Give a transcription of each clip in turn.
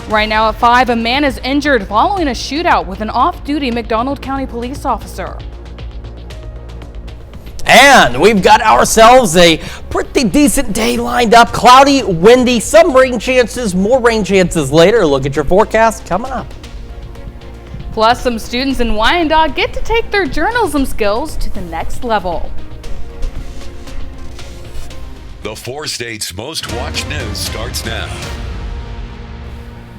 Right now at 5, a man is injured following a shootout with an off-duty McDonald County police officer. And we've got ourselves a pretty decent day lined up. Cloudy, windy, some rain chances, more rain chances later. Look at your forecast coming up. Plus, some students in Wyandotte get to take their journalism skills to the next level. The 4 states' most watched news starts now.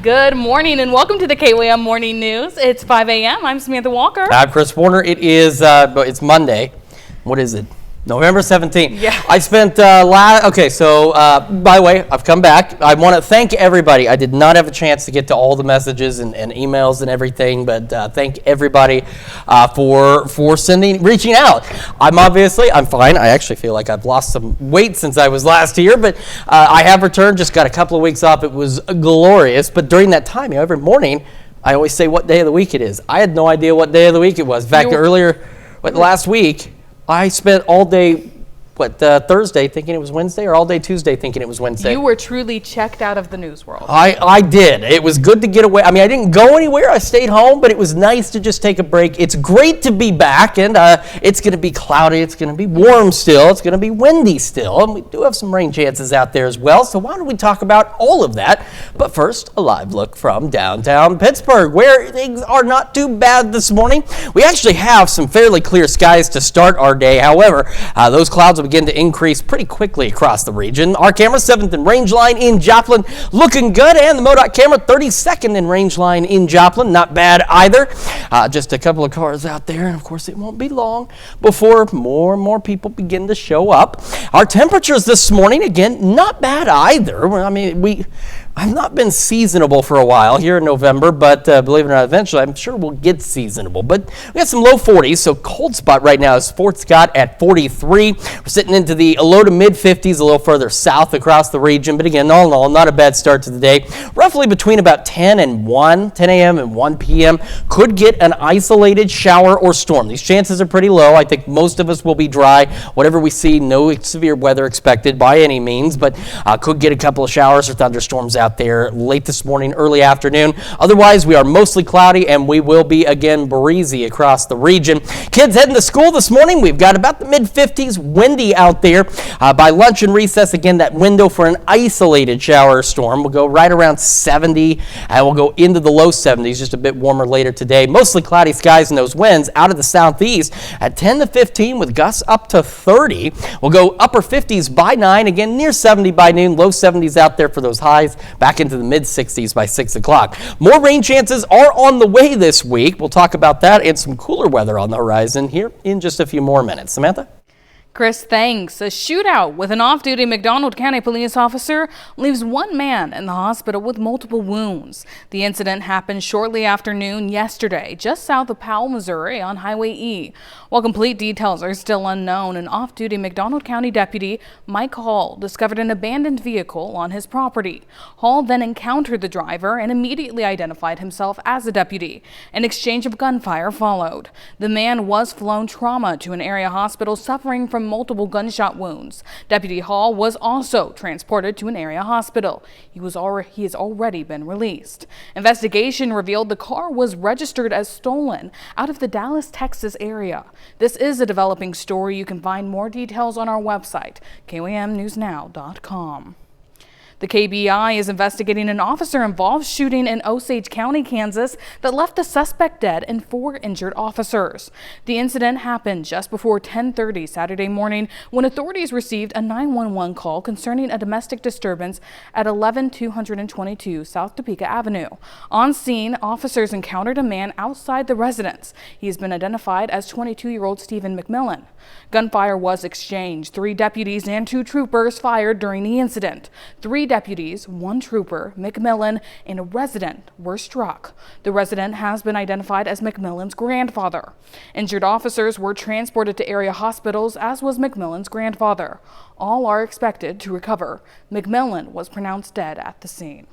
Good morning and welcome to the KWM Morning News. It's 5 a.m. I'm Samantha Walker. I'm Chris Warner. It's Monday. What is it? November 17th. Yeah. I spent by the way, I've come back. I want to thank everybody. I did not have a chance to get to all the messages and emails and everything, but thank everybody for reaching out. I'm fine. I actually feel like I've lost some weight since I was last here, but I have returned. Just got a couple of weeks off. It was glorious, but during that time, every morning, I always say what day of the week it is. I had no idea what day of the week it was. In fact, last week, I spent all day, Thursday thinking it was Wednesday, or all day Tuesday thinking it was Wednesday. You were truly checked out of the news world. I did. It was good to get away. I mean, I didn't go anywhere. I stayed home, but it was nice to just take a break. It's great to be back, and it's going to be cloudy. It's going to be warm still. It's going to be windy still, and we do have some rain chances out there as well. So why don't we talk about all of that? But first, a live look from downtown Pittsburgh, where things are not too bad this morning. We actually have some fairly clear skies to start our day. However, those clouds will begin to increase pretty quickly across the region. Our camera 7th in range line in Joplin looking good, and the MoDOT camera 32nd in range line in Joplin, not bad either. Just a couple of cars out there, and of course it won't be long before more and more people begin to show up. Our temperatures this morning, again, not bad either. I mean, I've not been seasonable for a while here in November, but believe it or not, eventually I'm sure we'll get seasonable. But we got some low 40s, so cold spot right now is Fort Scott at 43. We're sitting into the low to mid 50s a little further south across the region, but again, all in all, not a bad start to the day. Roughly between about 10 a.m. and 1 p.m. Could get an isolated shower or storm. These chances are pretty low. I think most of us will be dry. Whatever we see, no severe weather expected by any means, but could get a couple of showers or thunderstorms out there late this morning, early afternoon. Otherwise, we are mostly cloudy, and we will be again breezy across the region. Kids heading to school this morning, we've got about the mid 50s, windy out there. By lunch and recess, again, that window for an isolated shower or storm will go right around 70, and we'll go into the low 70s, just a bit warmer later today. Mostly cloudy skies and those winds out of the southeast at 10 to 15 with gusts up to 30. We'll go upper 50s by 9, again near 70 by noon, low 70s out there for those highs. Back into the mid-60s by 6 o'clock. More rain chances are on the way this week. We'll talk about that and some cooler weather on the horizon here in just a few more minutes. Samantha? Chris, thanks. A shootout with an off-duty McDonald County police officer leaves one man in the hospital with multiple wounds. The incident happened shortly after noon yesterday, just south of Powell, Missouri on Highway E. While complete details are still unknown, an off-duty McDonald County deputy, Mike Hall, discovered an abandoned vehicle on his property. Hall then encountered the driver and immediately identified himself as a deputy. An exchange of gunfire followed. The man was flown trauma to an area hospital suffering from multiple gunshot wounds. Deputy Hall was also transported to an area hospital. He has already been released. Investigation revealed the car was registered as stolen out of the Dallas, Texas area. This is a developing story. You can find more details on our website, kwmnewsnow.com. The KBI is investigating an officer-involved shooting in Osage County, Kansas that left the suspect dead and 4 injured officers. The incident happened just before 10:30 Saturday morning when authorities received a 911 call concerning a domestic disturbance at 11222 South Topeka Avenue. On scene, officers encountered a man outside the residence. He has been identified as 22-year-old Stephen McMillan. Gunfire was exchanged. 3 deputies and 2 troopers fired during the incident. 3 deputies, 1 trooper, McMillan, and a resident were struck. The resident has been identified as McMillan's grandfather. Injured officers were transported to area hospitals, as was McMillan's grandfather. All are expected to recover. McMillan was pronounced dead at the scene.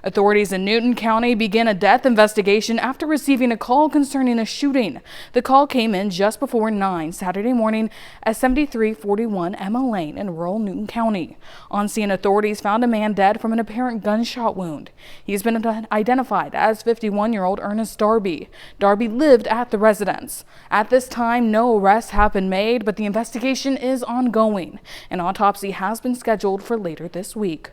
Authorities in Newton County began a death investigation after receiving a call concerning a shooting. The call came in just before 9 Saturday morning at 7341 Emma Lane in rural Newton County. On scene, authorities found a man dead from an apparent gunshot wound. He's been identified as 51-year-old Ernest Darby. Darby lived at the residence. At this time, no arrests have been made, but the investigation is ongoing. An autopsy has been scheduled for later this week.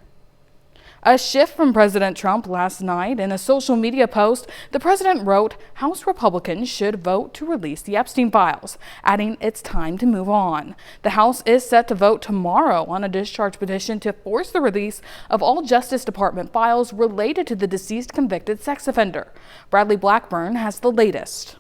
A shift from President Trump last night. In a social media post, the president wrote, House Republicans should vote to release the Epstein files, adding it's time to move on. The House is set to vote tomorrow on a discharge petition to force the release of all Justice Department files related to the deceased convicted sex offender. Bradley Blackburn has the latest.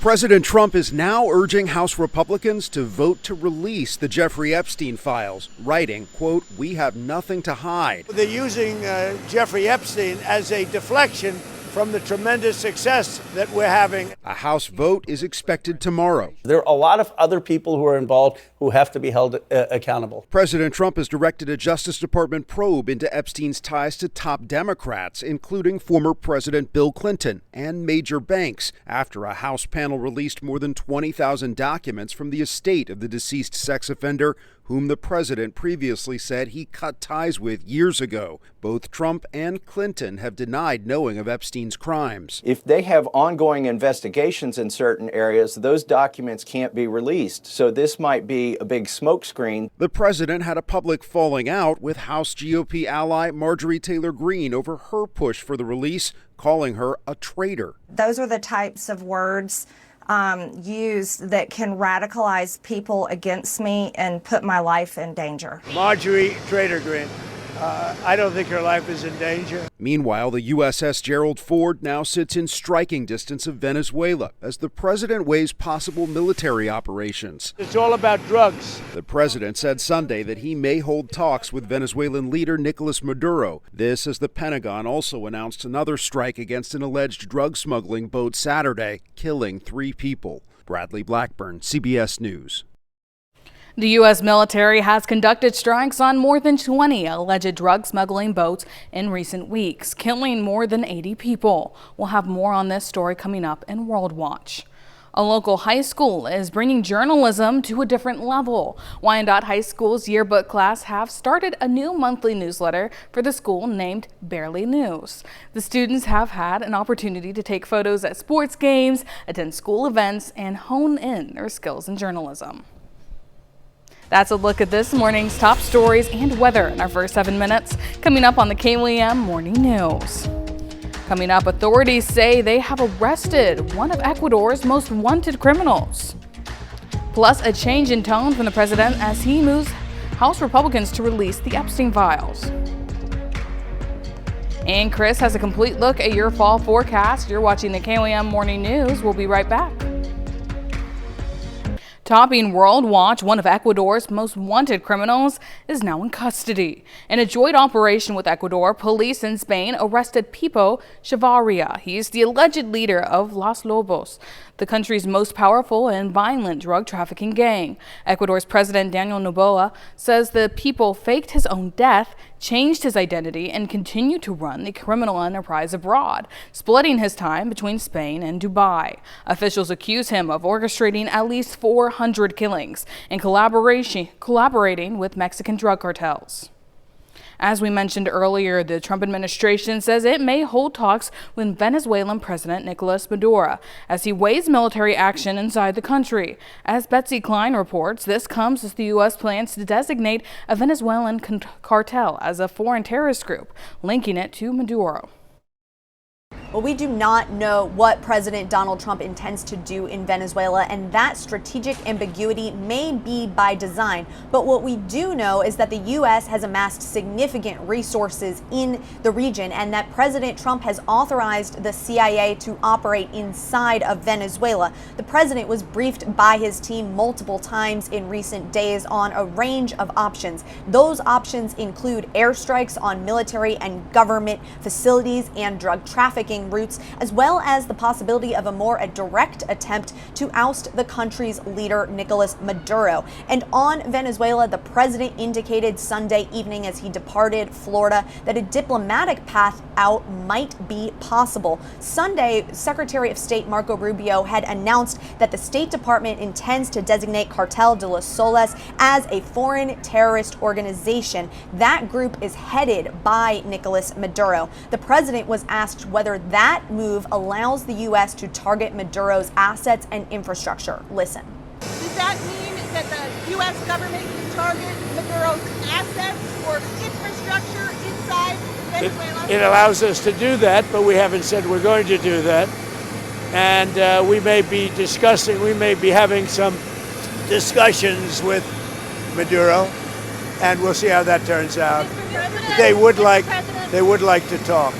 President Trump is now urging House Republicans to vote to release the Jeffrey Epstein files, writing, quote, "We have nothing to hide." They're using Jeffrey Epstein as a deflection from the tremendous success that we're having. A House vote is expected tomorrow. There are a lot of other people who are involved who have to be held accountable. President Trump has directed a Justice Department probe into Epstein's ties to top Democrats, including former President Bill Clinton and major banks, after a House panel released more than 20,000 documents from the estate of the deceased sex offender, whom the president previously said he cut ties with years ago. Both Trump and Clinton have denied knowing of Epstein's crimes. If they have ongoing investigations in certain areas, those documents can't be released. So this might be a big smokescreen. The president had a public falling out with House GOP ally Marjorie Taylor Greene over her push for the release, calling her a traitor. Those are the types of words used that can radicalize people against me and put my life in danger. Marjorie Trader Greene, I don't think her life is in danger. Meanwhile, the USS Gerald Ford now sits in striking distance of Venezuela as the president weighs possible military operations. It's all about drugs. The president said Sunday that he may hold talks with Venezuelan leader Nicolas Maduro. This as the Pentagon also announced another strike against an alleged drug smuggling boat Saturday, killing 3 people. Bradley Blackburn, CBS News. The U.S. military has conducted strikes on more than 20 alleged drug smuggling boats in recent weeks, killing more than 80 people. We'll have more on this story coming up in World Watch. A local high school is bringing journalism to a different level. Wyandotte High School's yearbook class have started a new monthly newsletter for the school named Barely News. The students have had an opportunity to take photos at sports games, attend school events, and hone in their skills in journalism. That's a look at this morning's top stories and weather in our first 7 minutes. Coming up on the KLEM Morning News. Coming up, authorities say they have arrested one of Ecuador's most wanted criminals. Plus, a change in tone from the president as he moves House Republicans to release the Epstein files. And Chris has a complete look at your fall forecast. You're watching the KLEM Morning News. We'll be right back. Topping World Watch, one of Ecuador's most wanted criminals is now in custody. In a joint operation with Ecuador, police in Spain arrested Pipo Chavarria. He's the alleged leader of Los Lobos, the country's most powerful and violent drug trafficking gang. Ecuador's President Daniel Noboa says the Pipo faked his own death, changed his identity, and continued to run the criminal enterprise abroad, splitting his time between Spain and Dubai. Officials accuse him of orchestrating at least 400 killings and collaborating with Mexican drug cartels. As we mentioned earlier, the Trump administration says it may hold talks with Venezuelan President Nicolas Maduro as he weighs military action inside the country. As Betsy Klein reports, this comes as the U.S. plans to designate a Venezuelan cartel as a foreign terrorist group, linking it to Maduro. Well, we do not know what President Donald Trump intends to do in Venezuela, and that strategic ambiguity may be by design. But what we do know is that the U.S. has amassed significant resources in the region, and that President Trump has authorized the CIA to operate inside of Venezuela. The president was briefed by his team multiple times in recent days on a range of options. Those options include airstrikes on military and government facilities and drug trafficking trafficking routes, as well as the possibility of a more direct attempt to oust the country's leader, Nicolas Maduro. And on Venezuela, the president indicated Sunday evening as he departed Florida that a diplomatic path out might be possible. Sunday, Secretary of State Marco Rubio had announced that the State Department intends to designate Cartel de los Soles as a foreign terrorist organization. That group is headed by Nicolas Maduro. The president was asked whether that move allows the U.S. to target Maduro's assets and infrastructure. Listen. Does that mean that the U.S. government can target Maduro's assets or infrastructure inside Venezuela? It allows us to do that, but we haven't said we're going to do that. And we may be having some discussions with Maduro, and we'll see how that turns out. They would like to talk.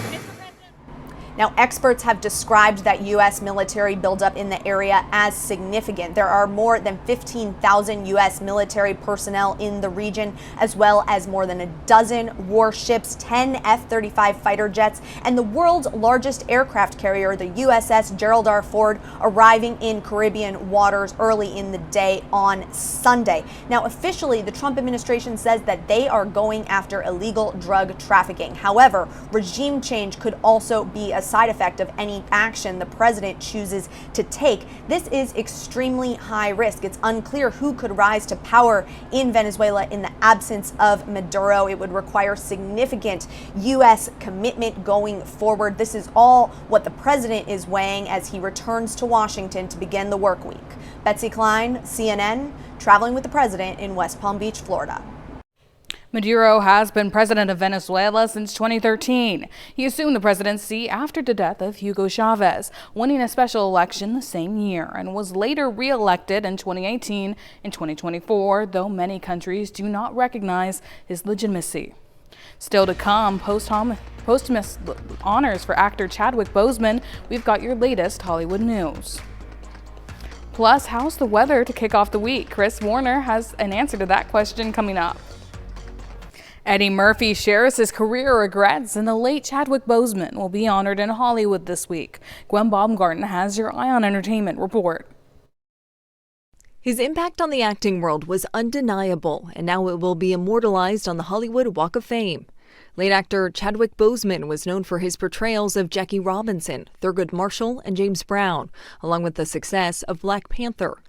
Now, experts have described that U.S. military buildup in the area as significant. There are more than 15,000 U.S. military personnel in the region, as well as more than a dozen warships, 10 F-35 fighter jets, and the world's largest aircraft carrier, the USS Gerald R. Ford, arriving in Caribbean waters early in the day on Sunday. Now, officially, the Trump administration says that they are going after illegal drug trafficking. However, regime change could also be a side effect of any action the president chooses to take. This is extremely high risk. It's unclear who could rise to power in Venezuela in the absence of Maduro. It would require significant U.S. commitment going forward. This is all what the president is weighing as he returns to Washington to begin the work week. Betsy Klein, CNN, traveling with the president in West Palm Beach, Florida. Maduro has been president of Venezuela since 2013. He assumed the presidency after the death of Hugo Chavez, winning a special election the same year, and was later re-elected in 2018 and 2024, though many countries do not recognize his legitimacy. Still to come, posthumous honors for actor Chadwick Boseman. We've got your latest Hollywood news. Plus, how's the weather to kick off the week? Chris Warner has an answer to that question coming up. Eddie Murphy shares his career regrets, and the late Chadwick Boseman will be honored in Hollywood this week. Gwen Baumgarten has your Eye on Entertainment report. His impact on the acting world was undeniable, and now it will be immortalized on the Hollywood Walk of Fame. Late actor Chadwick Boseman was known for his portrayals of Jackie Robinson, Thurgood Marshall, and James Brown, along with the success of Black Panther.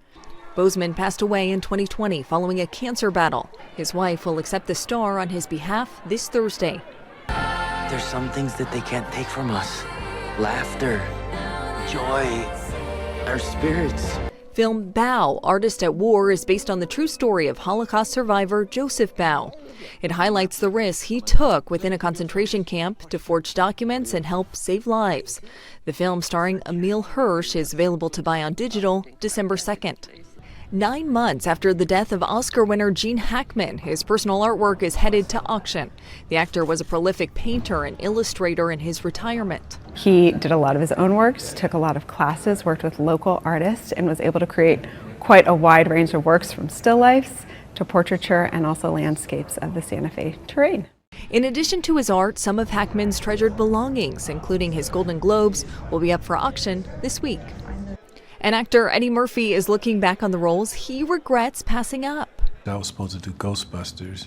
Boseman passed away in 2020 following a cancer battle. His wife will accept the star on his behalf this Thursday. There's some things that they can't take from us. Laughter, joy, our spirits. Film Bao, Artist at War is based on the true story of Holocaust survivor Joseph Bao. It highlights the risks he took within a concentration camp to forge documents and help save lives. The film, starring Emile Hirsch, is available to buy on digital December 2nd. 9 months after the death of Oscar winner Gene Hackman, his personal artwork is headed to auction. The actor was a prolific painter and illustrator in his retirement. He did a lot of his own works, took a lot of classes, worked with local artists, and was able to create quite a wide range of works from still lifes to portraiture and also landscapes of the Santa Fe terrain. In addition to his art, some of Hackman's treasured belongings, including his Golden Globes, will be up for auction this week. And actor Eddie Murphy is looking back on the roles he regrets passing up. I was supposed to do Ghostbusters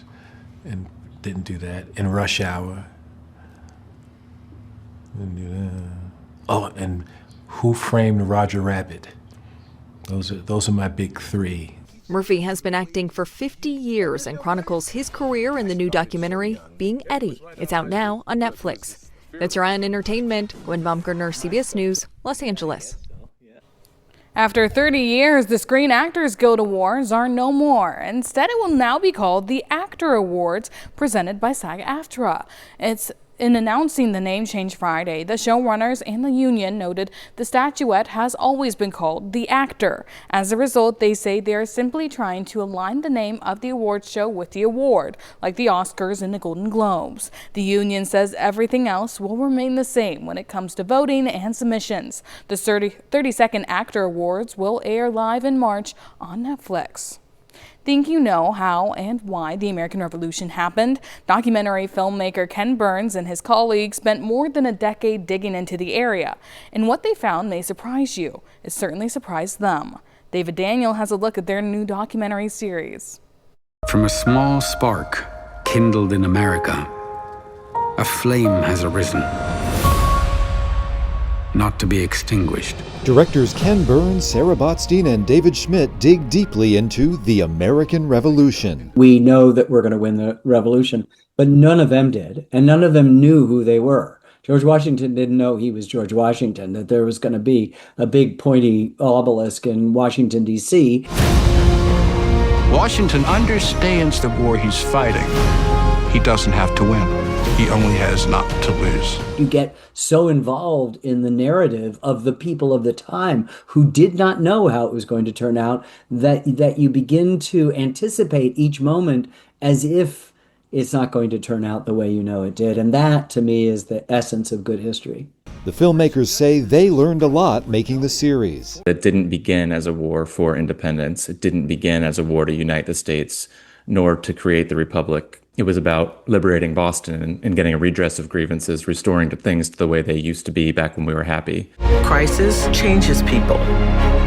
and didn't do that. And Rush Hour. Didn't do that. Oh, and Who Framed Roger Rabbit? Those are my big three. Murphy has been acting for 50 years and chronicles his career in the new documentary, Being Eddie. It's out now on Netflix. That's your Eye on Entertainment. Gwen Baumgartner, CBS News, Los Angeles. After 30 years, the Screen Actors Guild Awards are no more. Instead, it will now be called the Actor Awards, presented by SAG-AFTRA. In announcing the name change Friday, the showrunners and the union noted the statuette has always been called The Actor. As a result, they say they are simply trying to align the name of the awards show with the award, like the Oscars and the Golden Globes. The union says everything else will remain the same when it comes to voting and submissions. The 32nd Actor Awards will air live in March on Netflix. Think you know how and why the American Revolution happened? Documentary filmmaker Ken Burns and his colleagues spent more than a decade digging into the area, and what they found may surprise you. It certainly surprised them. David Daniel has a look at their new documentary series. From a small spark kindled in America, a flame has arisen, not to be extinguished. Directors Ken Burns, Sarah Botstein, and David Schmidt dig deeply into the American Revolution. We know that we're going to win the revolution, but none of them did, and none of them knew who they were. George Washington didn't know he was George Washington, that there was going to be a big pointy obelisk in Washington, D.C. Washington understands the war he's fighting. He doesn't have to win. He only has not to lose. You get so involved in the narrative of the people of the time who did not know how it was going to turn out that you begin to anticipate each moment as if it's not going to turn out the way you know it did. And that, to me, is the essence of good history. The filmmakers say they learned a lot making the series. It didn't begin as a war for independence. It didn't begin as a war to unite the states, nor to create the republic. It was about liberating Boston and getting a redress of grievances, restoring things to the way they used to be back when we were happy. Crisis changes people.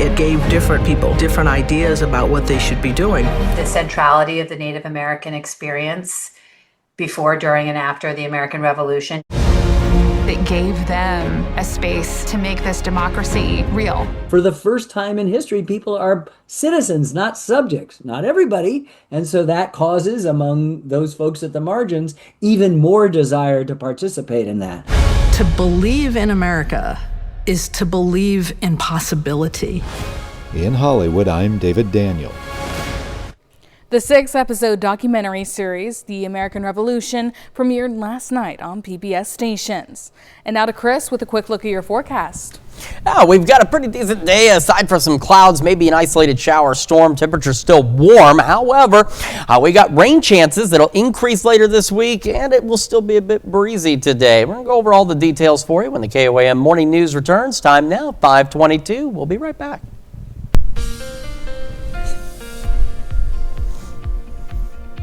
It gave different people different ideas about what they should be doing. The centrality of the Native American experience before, during, and after the American Revolution. It gave them a space to make this democracy real. For the first time in history, people are citizens, not subjects, not everybody. And so that causes, among those folks at the margins, even more desire to participate in that. To believe in America is to believe in possibility. In Hollywood, I'm David Daniel. The 6-episode documentary series, The American Revolution, premiered last night on PBS stations. And now to Chris with a quick look at your forecast. We've got a pretty decent day aside from some clouds, maybe an isolated shower storm. Temperature's still warm. However, we got rain chances that'll increase later this week, and it will still be a bit breezy today. We're going to go over all the details for you when the KOAM Morning News returns. Time now, 5:22. We'll be right back.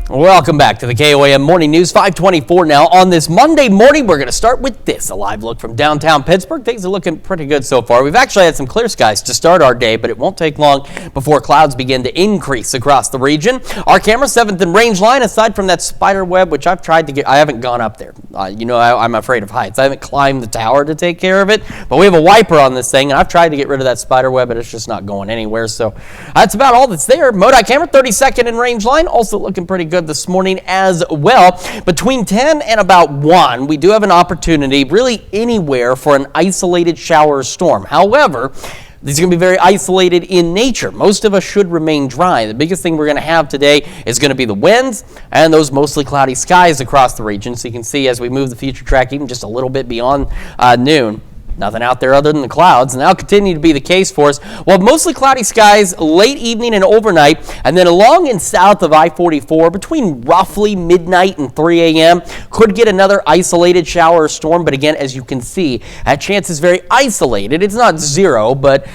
Welcome back to the KOAM Morning News, 5:24 now. On this Monday morning, we're going to start with this, a live look from downtown Pittsburgh. Things are looking pretty good so far. We've actually had some clear skies to start our day, but it won't take long before clouds begin to increase across the region. Our camera, 7th and range line, aside from that spider web, which I've tried to get, I haven't gone up there. I'm afraid of heights. I haven't climbed the tower to take care of it, but we have a wiper on this thing, and I've tried to get rid of that spider web, but it's just not going anywhere. So that's about all that's there. MoDOT camera, 32nd and range line, also looking pretty good this morning as well. Between 10 and about 1, we do have an opportunity really anywhere for an isolated shower or storm. However, these are going to be very isolated in nature. Most of us should remain dry. The biggest thing we're going to have today is going to be the winds and those mostly cloudy skies across the region. So you can see as we move the future track even just a little bit beyond noon, nothing out there other than the clouds, and that'll continue to be the case for us. We'll have mostly cloudy skies late evening and overnight, and then along and south of I-44 between roughly midnight and 3 a.m. could get another isolated shower or storm, but again, as you can see, that chance is very isolated. It's not zero, but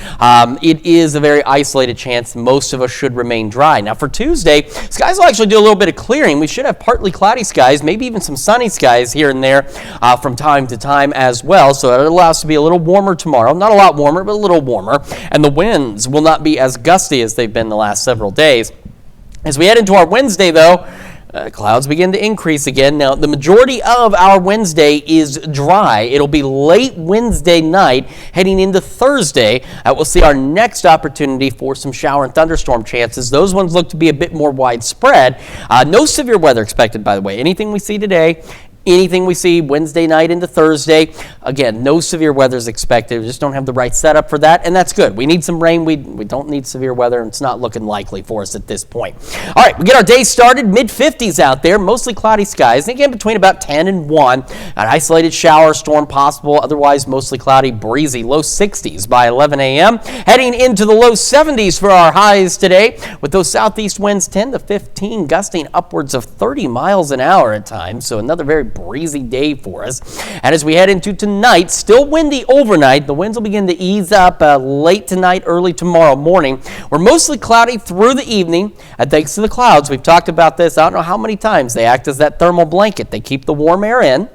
it is a very isolated chance. Most of us should remain dry. Now for Tuesday, skies will actually do a little bit of clearing. We should have partly cloudy skies, maybe even some sunny skies here and there from time to time as well, so it allows us to be a little warmer tomorrow. Not a lot warmer, but a little warmer. And the winds will not be as gusty as they've been the last several days. As we head into our Wednesday, though, clouds begin to increase again. Now, the majority of our Wednesday is dry. It'll be late Wednesday night, heading into Thursday. We'll see our next opportunity for some shower and thunderstorm chances. Those ones look to be a bit more widespread. No severe weather expected, by the way. Anything we see today, anything we see Wednesday night into Thursday, again, no severe weather is expected. We just don't have the right setup for that, and that's good. We need some rain. We don't need severe weather, and it's not looking likely for us at this point. All right, we get our day started, mid-50s out there, mostly cloudy skies, and again, between about 10 and 1. An isolated shower storm possible, otherwise mostly cloudy, breezy, low 60s by 11 a.m. Heading into the low 70s for our highs today, with those southeast winds 10 to 15, gusting upwards of 30 miles an hour at times, so another very breezy day for us. And as we head into tonight, still windy overnight. The winds will begin to ease up late tonight, early tomorrow morning. We're mostly cloudy through the evening. And thanks to the clouds, we've talked about this, I don't know how many times, they act as that thermal blanket. They keep the warm air in.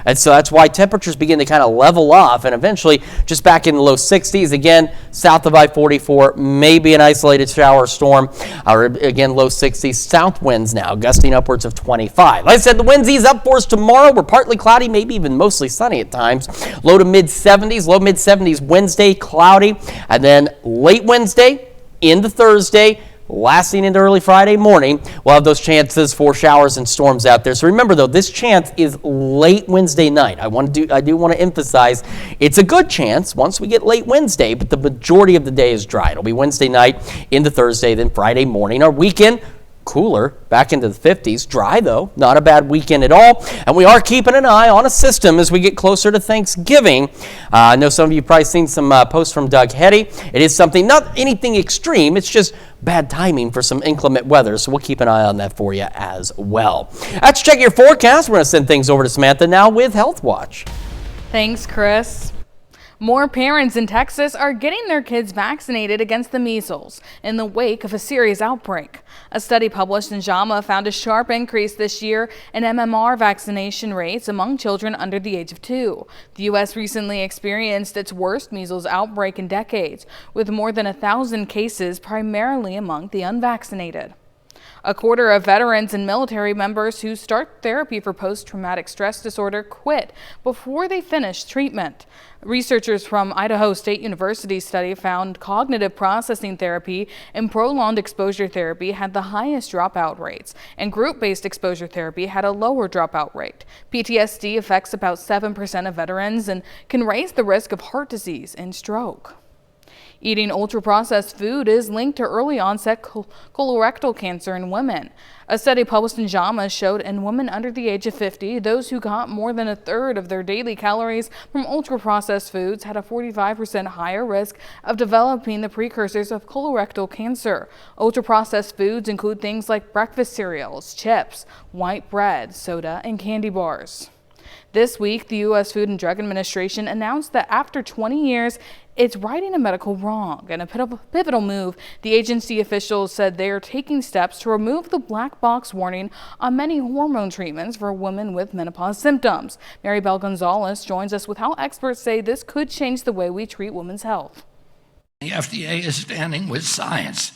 And so that's why temperatures begin to kind of level off and eventually just back in the low 60s. Again, south of I-44, maybe an isolated shower storm. Or again, low 60s. South winds now gusting upwards of 25. Like I said, the winds ease up for us tomorrow. We're partly cloudy, maybe even mostly sunny at times. Low to mid 70s Wednesday, cloudy. And then late Wednesday into Thursday, lasting into early Friday morning, we'll have those chances for showers and storms out there. So remember, though, this chance is late Wednesday night. I do want to emphasize it's a good chance once we get late Wednesday, but the majority of the day is dry. It'll be Wednesday night into Thursday, then Friday morning. Our weekend, cooler, back into the 50s. Dry, though. Not a bad weekend at all. And we are keeping an eye on a system as we get closer to Thanksgiving. I know some of you probably seen some posts from Doug Hetty. It is something, not anything extreme. It's just bad timing for some inclement weather. So we'll keep an eye on that for you as well. Let's check your forecast. We're going to send things over to Samantha now with Health Watch. Thanks, Chris. More parents in Texas are getting their kids vaccinated against the measles in the wake of a serious outbreak. A study published in JAMA found a sharp increase this year in MMR vaccination rates among children under the age of 2. The U.S. recently experienced its worst measles outbreak in decades, with more than 1,000 cases primarily among the unvaccinated. A quarter of veterans and military members who start therapy for post-traumatic stress disorder quit before they finish treatment. Researchers from Idaho State University study found cognitive processing therapy and prolonged exposure therapy had the highest dropout rates, and group-based exposure therapy had a lower dropout rate. PTSD affects about 7% of veterans and can raise the risk of heart disease and stroke. Eating ultra-processed food is linked to early onset colorectal cancer in women. A study published in JAMA showed in women under the age of 50, those who got more than a third of their daily calories from ultra-processed foods had a 45% higher risk of developing the precursors of colorectal cancer. Ultra-processed foods include things like breakfast cereals, chips, white bread, soda, and candy bars. This week, the U.S. Food and Drug Administration announced that after 20 years, it's righting a medical wrong. In a pivotal move, the agency officials said they are taking steps to remove the black box warning on many hormone treatments for women with menopause symptoms. Maribel Gonzalez joins us with how experts say this could change the way we treat women's health. The FDA is standing with science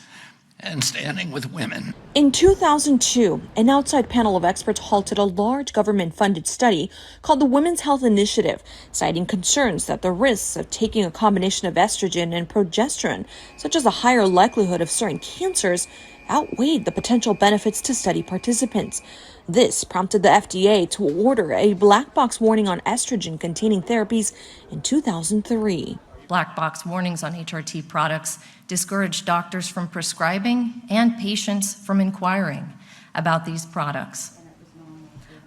and standing with women. In 2002, an outside panel of experts halted a large government-funded study called the Women's Health Initiative, citing concerns that the risks of taking a combination of estrogen and progesterone, such as a higher likelihood of certain cancers, outweighed the potential benefits to study participants. This prompted the FDA to order a black box warning on estrogen-containing therapies in 2003. Black box warnings on HRT products discourage doctors from prescribing and patients from inquiring about these products.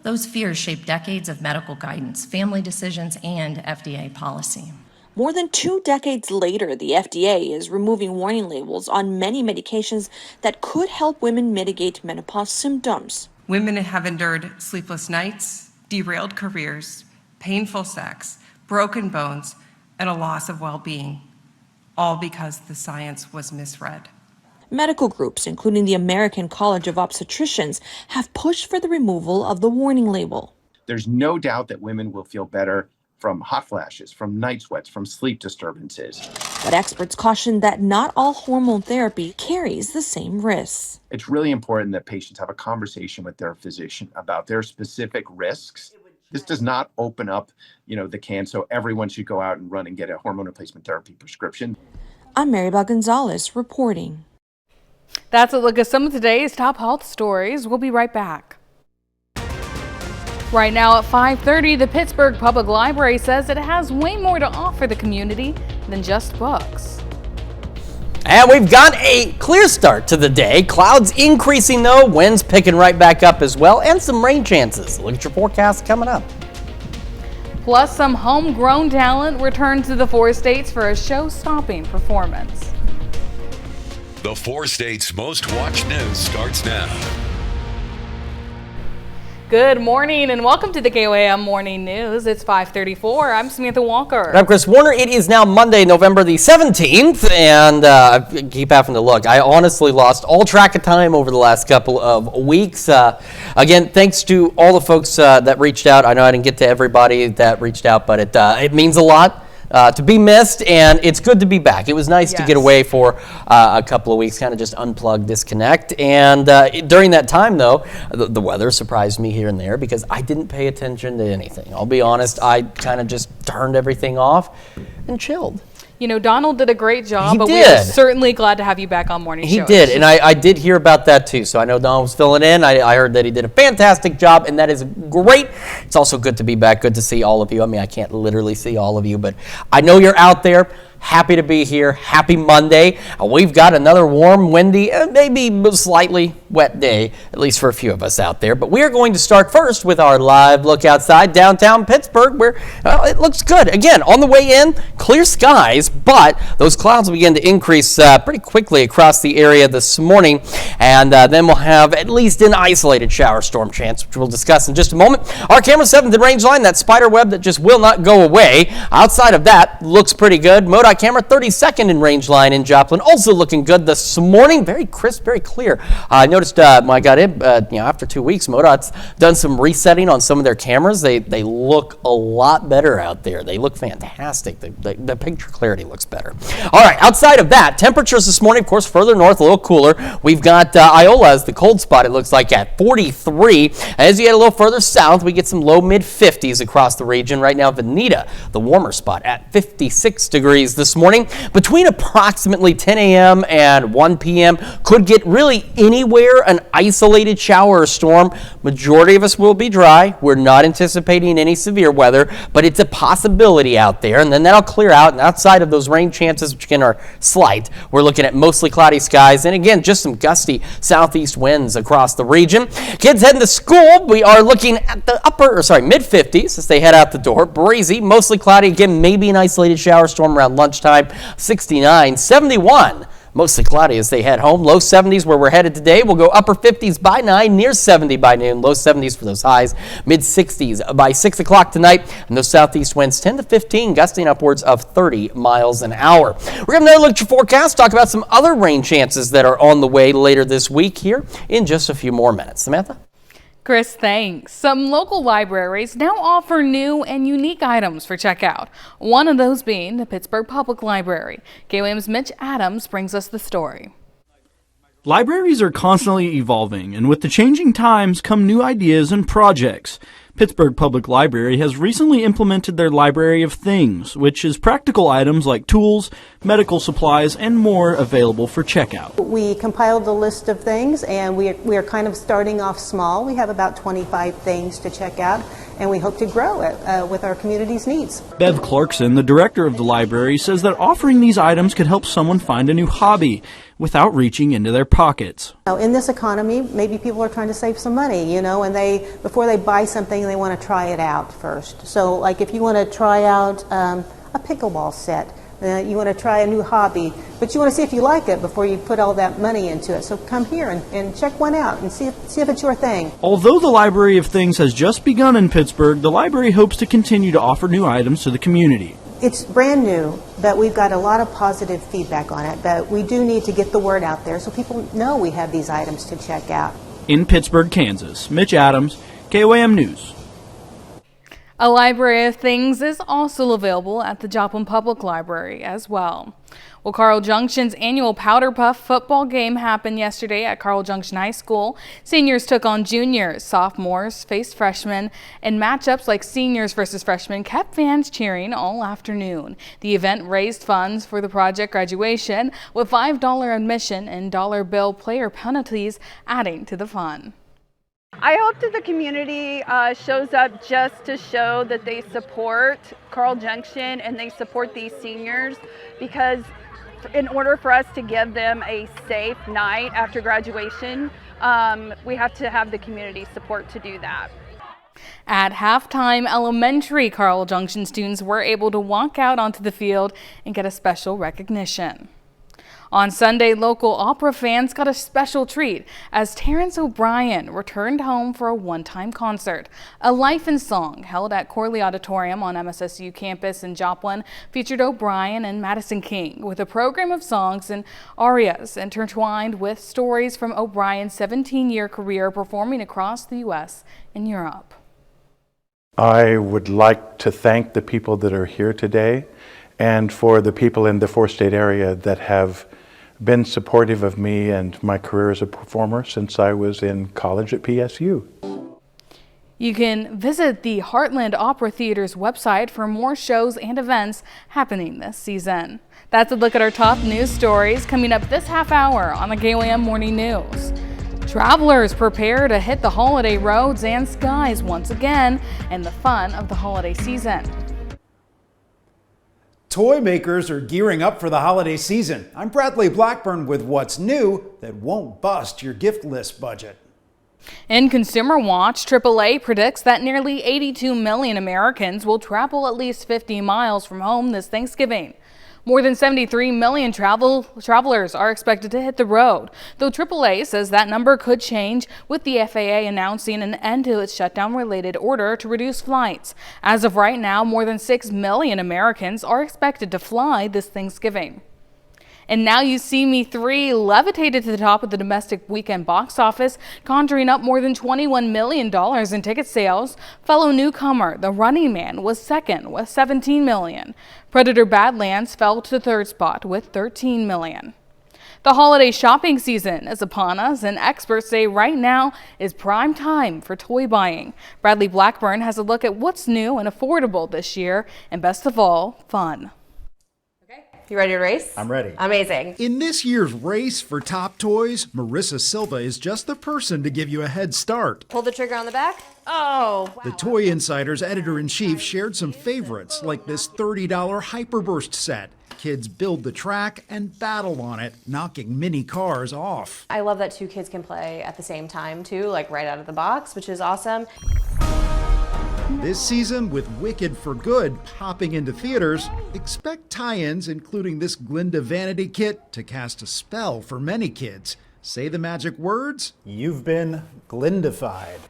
Those fears shape decades of medical guidance, family decisions, and FDA policy. More than 2 decades later, the FDA is removing warning labels on many medications that could help women mitigate menopause symptoms. Women have endured sleepless nights, derailed careers, painful sex, broken bones, and a loss of well-being, all because the science was misread. Medical groups, including the American College of Obstetricians, have pushed for the removal of the warning label. There's no doubt that women will feel better from hot flashes, from night sweats, from sleep disturbances. But experts caution that not all hormone therapy carries the same risks. It's really important that patients have a conversation with their physician about their specific risks. This does not open up, the can so everyone should go out and run and get a hormone replacement therapy prescription. I'm Maribel Gonzalez reporting. That's a look at some of today's top health stories. We'll be right back. Right now at 5:30, the Pittsburgh Public Library says it has way more to offer the community than just books. And we've got a clear start to the day. Clouds increasing though, winds picking right back up as well, and some rain chances. Look at your forecast coming up. Plus, some homegrown talent returns to the 4 states for a show-stopping performance. The 4 states' most watched news starts now. Good morning and welcome to the KOAM Morning News. It's 5:34. I'm Samantha Walker. I'm Chris Warner. It is now Monday, November the 17th, and I keep having to look. I honestly lost all track of time over the last couple of weeks. Again, thanks to all the folks that reached out. I know I didn't get to everybody that reached out, but it means a lot. To be missed, and it's good to be back. It was nice to get away for a couple of weeks, kind of just unplug, disconnect. And during that time, though, the weather surprised me here and there because I didn't pay attention to anything. I'll be honest, I kind of just turned everything off and chilled. You know, Donald did a great job, He but did. we are certainly glad to have you back on Morning Show. He did, and I did hear about that too. So I know Donald was filling in. I heard that he did a fantastic job, and that is great. It's also good to be back. Good to see all of you. I mean, I can't literally see all of you, but I know you're out there. Happy to be here. Happy Monday. We've got another warm, windy, maybe slightly wet day, at least for a few of us out there. But we are going to start first with our live look outside downtown Pittsburgh, where it looks good. Again, on the way in, clear skies, but those clouds will begin to increase pretty quickly across the area this morning. And then we'll have at least an isolated shower storm chance, which we'll discuss in just a moment. Our camera 7th in range line, that spider web that just will not go away. Outside of that, looks pretty good. MoDOT camera 32nd in range line in Joplin, also looking good this morning. Very crisp, very clear. I noticed when I got in, after 2 weeks, MoDOT's done some resetting on some of their cameras. They look a lot better out there. They look fantastic. The picture clarity looks better. All right, outside of that, temperatures this morning, of course, further north, a little cooler. We've got Iola as the cold spot, it looks like, at 43. As you get a little further south, we get some low mid-50s across the region. Right now, Veneta, the warmer spot, at 56 degrees this morning. Between approximately 10 a.m. and 1 p.m. could get really anywhere an isolated shower or storm. Majority of us will be dry. We're not anticipating any severe weather, but it's a possibility out there, and then that'll clear out. And outside of those rain chances, which again are slight, we're looking at mostly cloudy skies, and again, just some gusty southeast winds across the region. Kids heading to school, we are looking at the mid-50s as they head out the door. Breezy, mostly cloudy, again, maybe an isolated shower storm around lunchtime. 69, 71. Mostly cloudy as they head home. Low 70s where we're headed today. We'll go upper 50s by 9, near 70 by noon. Low 70s for those highs. Mid 60s by 6 o'clock tonight. And those southeast winds 10 to 15, gusting upwards of 30 miles an hour. We're going to look at your forecast, talk about some other rain chances that are on the way later this week here in just a few more minutes. Samantha? Chris, thanks. Some local libraries now offer new and unique items for checkout. One of those being the Pittsburgh Public Library. KOAM's Mitch Adams brings us the story. Libraries are constantly evolving, and with the changing times come new ideas and projects. Pittsburgh Public Library has recently implemented their Library of Things, which is practical items like tools, medical supplies, and more available for checkout. We compiled a list of things, and we are kind of starting off small. We have about 25 things to check out, and we hope to grow it with our community's needs. Bev Clarkson, the director of the library, says that offering these items could help someone find a new hobby without reaching into their pockets. In this economy, maybe people are trying to save some money, and before they buy something, they want to try it out first. So, like if you want to try out a pickleball set, you want to try a new hobby, but you want to see if you like it before you put all that money into it. So come here and check one out and see if it's your thing. Although the Library of Things has just begun in Pittsburgh, the library hopes to continue to offer new items to the community. It's brand new, but we've got a lot of positive feedback on it. But we do need to get the word out there so people know we have these items to check out. In Pittsburgh, Kansas, Mitch Adams, KOAM News. A Library of Things is also available at the Joplin Public Library as well. Well, Carl Junction's annual Powder Puff football game happened yesterday at Carl Junction High School. Seniors took on juniors, sophomores faced freshmen, and matchups like seniors versus freshmen kept fans cheering all afternoon. The event raised funds for the project graduation, with $5 admission and dollar bill player penalties adding to the fun. I hope that the community shows up just to show that they support Carl Junction and they support these seniors, because in order for us to give them a safe night after graduation, we have to have the community support to do that. At halftime, elementary Carl Junction students were able to walk out onto the field and get a special recognition. On Sunday, local opera fans got a special treat as Terrence O'Brien returned home for a one-time concert. A Life in Song held at Corley Auditorium on MSSU campus in Joplin featured O'Brien and Madison King with a program of songs and arias intertwined with stories from O'Brien's 17-year career performing across the U.S. and Europe. I would like to thank the people that are here today and for the people in the four-state area that have been supportive of me and my career as a performer since I was in college at PSU. You can visit the Heartland Opera Theater's website for more shows and events happening this season. That's a look at our top news stories coming up this half hour on the KOAM Morning News. Travelers prepare to hit the holiday roads and skies once again in the fun of the holiday season. Toy makers are gearing up for the holiday season. I'm Bradley Blackburn with what's new that won't bust your gift list budget. In Consumer Watch, AAA predicts that nearly 82 million Americans will travel at least 50 miles from home this Thanksgiving. More than 73 million travelers are expected to hit the road, though AAA says that number could change with the FAA announcing an end to its shutdown-related order to reduce flights. As of right now, more than 6 million Americans are expected to fly this Thanksgiving. And Now You See Me 3 levitated to the top of the domestic weekend box office, conjuring up more than $21 million in ticket sales. Fellow newcomer The Running Man was second with $17 million. Predator Badlands fell to the third spot with $13 million. The holiday shopping season is upon us, and experts say right now is prime time for toy buying. Bradley Blackburn has a look at what's new and affordable this year, and best of all, fun. You ready to race? I'm ready. Amazing. In this year's race for top toys, Marissa Silva is just the person to give you a head start. Pull the trigger on the back. Oh, wow. The Toy Insider's editor-in-chief shared some favorites, like this $30 Hyperburst set. Kids build the track and battle on it, knocking mini cars off. I love that two kids can play at the same time too, like right out of the box, which is awesome. This season, with Wicked for Good popping into theaters, expect tie-ins including this Glinda vanity kit to cast a spell for many kids. Say the magic words, you've been Glindified.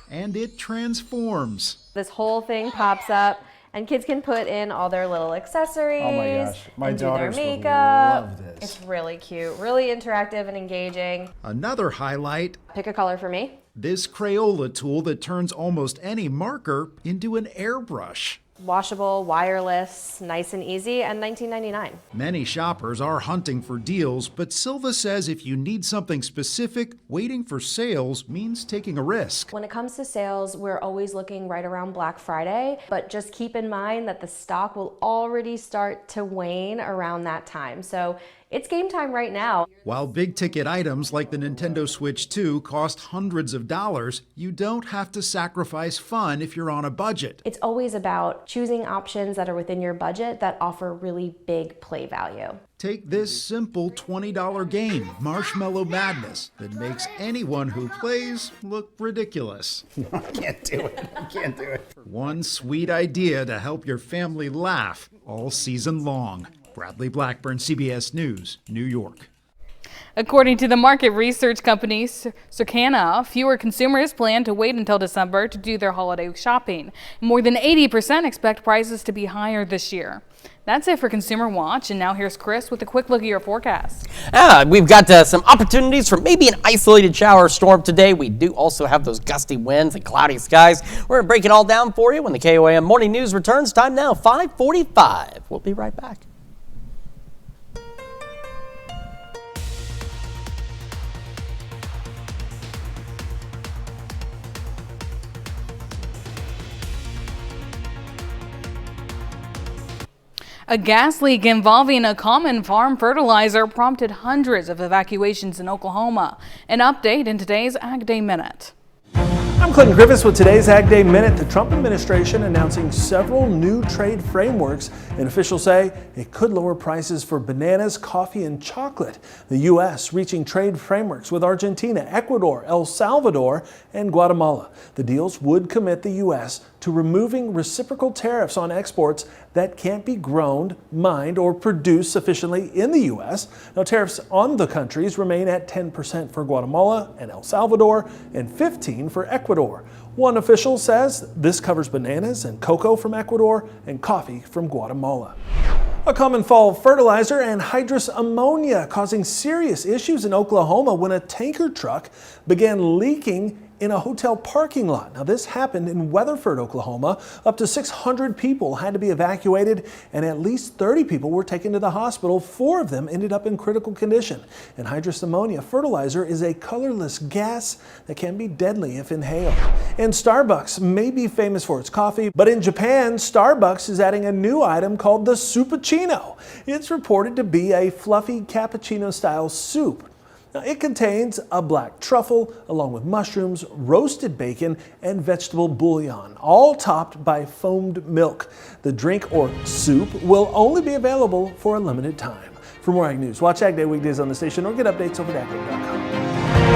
And it transforms. This whole thing pops up and kids can put in all their little accessories. Oh my gosh, my and do their daughters makeup. will love this. It's really cute, really interactive and engaging. Another highlight, pick a color for me. This Crayola tool that turns almost any marker into an airbrush. Washable, wireless, nice and easy, and $19.99. Many shoppers are hunting for deals, but Silva says if you need something specific, waiting for sales means taking a risk. When it comes to sales, we're always looking right around Black Friday, but just keep in mind that the stock will already start to wane around that time. So it's game time right now. While big ticket items like the Nintendo Switch 2 cost hundreds of dollars, you don't have to sacrifice fun if you're on a budget. It's always about choosing options that are within your budget that offer really big play value. Take this simple $20 game, Marshmallow Madness, that makes anyone who plays look ridiculous. I can't do it. I can't do it. One sweet idea to help your family laugh all season long. Bradley Blackburn, CBS News, New York. According to the market research company Circana, fewer consumers plan to wait until December to do their holiday shopping. More than 80% expect prices to be higher this year. That's it for Consumer Watch, and now here's Chris with a quick look at your forecast. We've got some opportunities for maybe an isolated shower or storm today. We do also have those gusty winds and cloudy skies. We're going to break it all down for you when the KOAM Morning News returns. Time now, 5:45. We'll be right back. A gas leak involving a common farm fertilizer prompted hundreds of evacuations in Oklahoma. An update in today's AgDay Minute. I'm Clinton Griffiths with today's AgDay Minute. The Trump administration announcing several new trade frameworks, and officials say it could lower prices for bananas, coffee, and chocolate. The U.S. reaching trade frameworks with Argentina, Ecuador, El Salvador, and Guatemala. The deals would commit the U.S. to removing reciprocal tariffs on exports that can't be grown, mined, or produced sufficiently in the U.S. Now, tariffs on the countries remain at 10% for Guatemala and El Salvador and 15% for Ecuador. One official says this covers bananas and cocoa from Ecuador and coffee from Guatemala. A common fall fertilizer, anhydrous ammonia, causing serious issues in Oklahoma when a tanker truck began leaking in a hotel parking lot. Now, this happened in Weatherford, Oklahoma. Up to 600 people had to be evacuated, and at least 30 people were taken to the hospital. 4 of them ended up in critical condition. Anhydrous ammonia fertilizer is a colorless gas that can be deadly if inhaled. And Starbucks may be famous for its coffee, but in Japan, Starbucks is adding a new item called the Suppuccino. It's reported to be a fluffy cappuccino-style soup. Now, it contains a black truffle along with mushrooms, roasted bacon, and vegetable bouillon, all topped by foamed milk. The drink or soup will only be available for a limited time. For more Ag News, watch Ag Day weekdays on the station or get updates over at agday.com.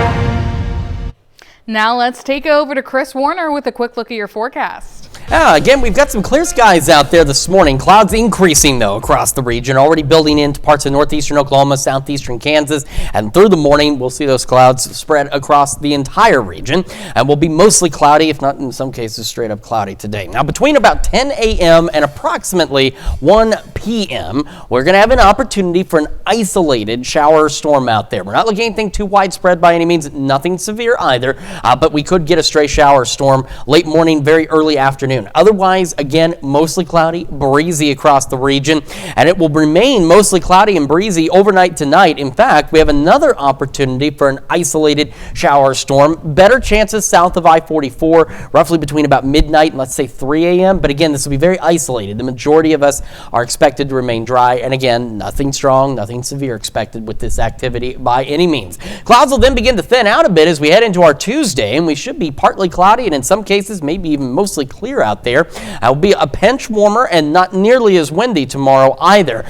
Now let's take it over to Chris Warner with a quick look at your forecast. Again, we've got some clear skies out there this morning. Clouds increasing, though, across the region, already building into parts of northeastern Oklahoma, southeastern Kansas, and through the morning, we'll see those clouds spread across the entire region, and will be mostly cloudy, if not in some cases straight up cloudy today. Now, between about 10 a.m. and approximately 1 p.m., we're going to have an opportunity for an isolated shower storm out there. We're not looking at anything too widespread by any means, nothing severe either, but we could get a stray shower storm late morning, very early afternoon. Otherwise, again, mostly cloudy, breezy across the region, and it will remain mostly cloudy and breezy overnight tonight. In fact, we have another opportunity for an isolated shower storm. Better chances south of I-44, roughly between about midnight and let's say 3 a.m. But again, this will be very isolated. The majority of us are expected to remain dry, and again, nothing strong, nothing severe expected with this activity by any means. Clouds will then begin to thin out a bit as we head into our Tuesday, and we should be partly cloudy and in some cases maybe even mostly clear out there. It will be a pinch warmer and not nearly as windy tomorrow either,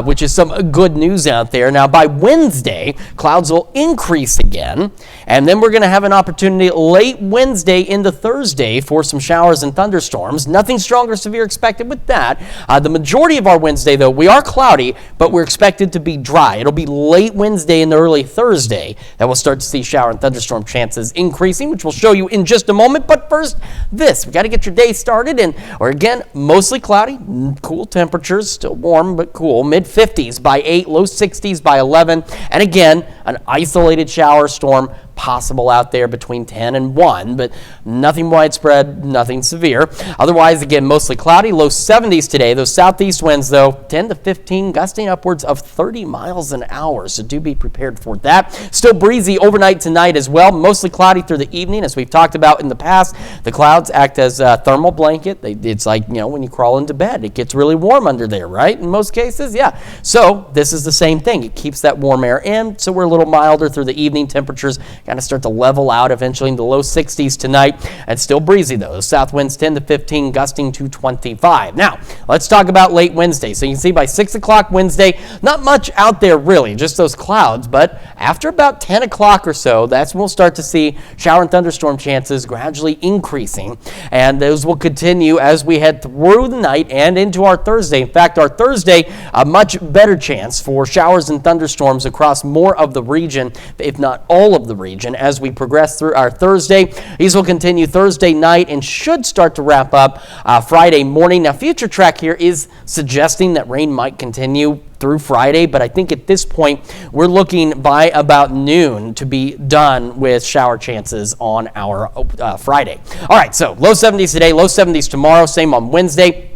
which is some good news out there. Now, by Wednesday, clouds will increase again, and then we're going to have an opportunity late Wednesday into Thursday for some showers and thunderstorms. Nothing strong or severe expected with that. The majority of our Wednesday, though, we are cloudy, but we're expected to be dry. It'll be late Wednesday and early Thursday that we'll start to see shower and thunderstorm chances increasing, which we'll show you in just a moment. But first, this. We got to get your day started, and or again, mostly cloudy, cool temperatures, still warm but cool, mid-50s by 8, low 60s by 11, and again, an isolated shower storm possible out there between 10 and 1, but nothing widespread, nothing severe. Otherwise, again, mostly cloudy, low 70s today. Those southeast winds, though, 10 to 15, gusting upwards of 30 miles an hour, so do be prepared for that. Still breezy overnight tonight as well, mostly cloudy through the evening. As we've talked about in the past, the clouds act as a thermal blanket. It's like, when you crawl into bed, it gets really warm under there, right? In most cases, yeah. So this is the same thing. It keeps that warm air in, so we're a little milder through the evening. Temperatures kind of start to level out eventually in the low 60s tonight. And still breezy, though. Those south winds 10 to 15, gusting to 25. Now, let's talk about late Wednesday. So you can see by 6 o'clock Wednesday, not much out there really, just those clouds. But after about 10 o'clock or so, that's when we'll start to see shower and thunderstorm chances gradually increasing. And those will continue as we head through the night and into our Thursday. In fact, our Thursday, a much better chance for showers and thunderstorms across more of the region, if not all of the region, as we progress through our Thursday. These will continue Thursday night and should start to wrap up Friday morning. Now, Future Track here is suggesting that rain might continue through Friday, but I think at this point we're looking by about noon to be done with shower chances on our Friday. All right, so low 70s today, low 70s tomorrow, same on Wednesday.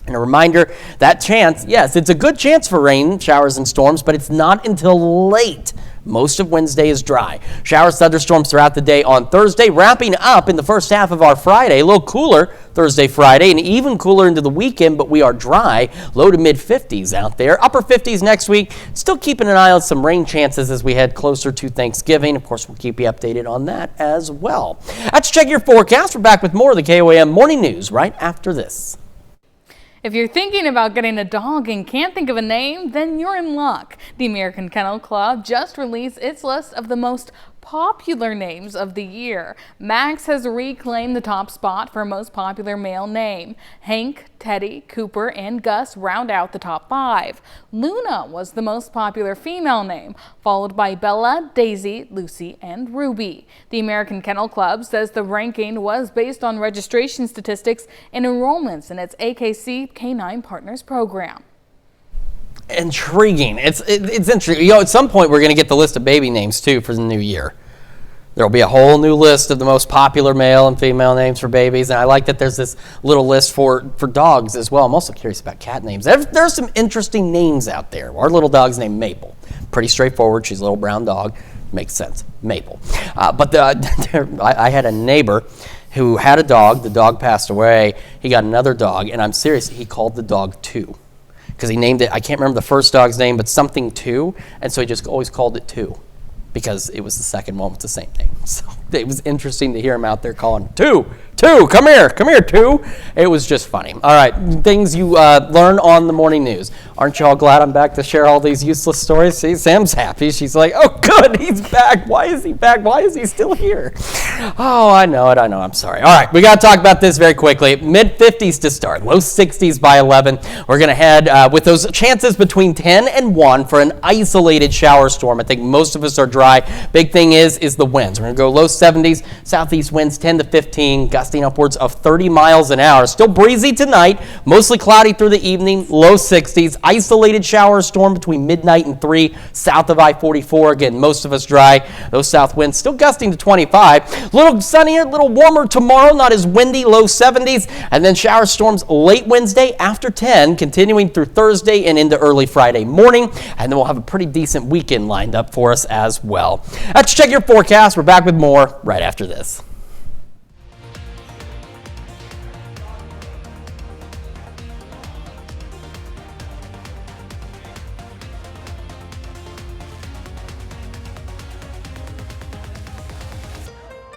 And a reminder, that chance, yes, it's a good chance for rain, showers, and storms, but it's not until late. Most of Wednesday is dry. Showers, thunderstorms throughout the day on Thursday, wrapping up in the first half of our Friday. A little cooler Thursday, Friday, and even cooler into the weekend, but we are dry. Low to mid-50s out there. Upper 50s next week. Still keeping an eye on some rain chances as we head closer to Thanksgiving. Of course, we'll keep you updated on that as well. Let's check your forecast. We're back with more of the KOAM Morning News right after this. If you're thinking about getting a dog and can't think of a name, then you're in luck. The American Kennel Club just released its list of the most popular names of the year. Max has reclaimed the top spot for most popular male name. Hank, Teddy, Cooper, and Gus round out the top 5. Luna was the most popular female name, followed by Bella, Daisy, Lucy, and Ruby. The American Kennel Club says the ranking was based on registration statistics and enrollments in its AKC Canine Partners program. Intriguing. It's interesting. At some point we're going to get the list of baby names too for the new year. There will be a whole new list of the most popular male and female names for babies, and I like that there's this little list for dogs as well. I'm also curious about cat names. There's some interesting names out there. Our little dog's named Maple. Pretty straightforward. She's a little brown dog. Makes sense. Maple. I had a neighbor who had a dog. The dog passed away. He got another dog, and I'm serious. He called the dog Two. Because he named it, I can't remember the first dog's name, but something 2, and so he just always called it 2 because it was the second one with the same name. So it was interesting to hear him out there calling 2, come here, 2. It was just funny. All right, things you learn on the morning news. Aren't you all glad I'm back to share all these useless stories? See, Sam's happy. She's like, oh, good, he's back. Why is he back? Why is he still here? Oh, I know it. I'm sorry. All right, we got to talk about this very quickly. Mid-50s to start, low 60s by 11. We're going to head with those chances between 10 and 1 for an isolated shower storm. I think most of us are dry. Big thing is the winds. We're going to go low 70s, southeast winds 10 to 15, gusting upwards of 30 miles an hour. Still breezy tonight, mostly cloudy through the evening, low 60s. Isolated shower storm between midnight and 3 south of I-44. Again, most of us dry. Those south winds still gusting to 25. A little sunnier, a little warmer tomorrow, not as windy, low 70s. And then shower storms late Wednesday after 10, continuing through Thursday and into early Friday morning. And then we'll have a pretty decent weekend lined up for us as well. Let's check your forecast. We're back with more right after this.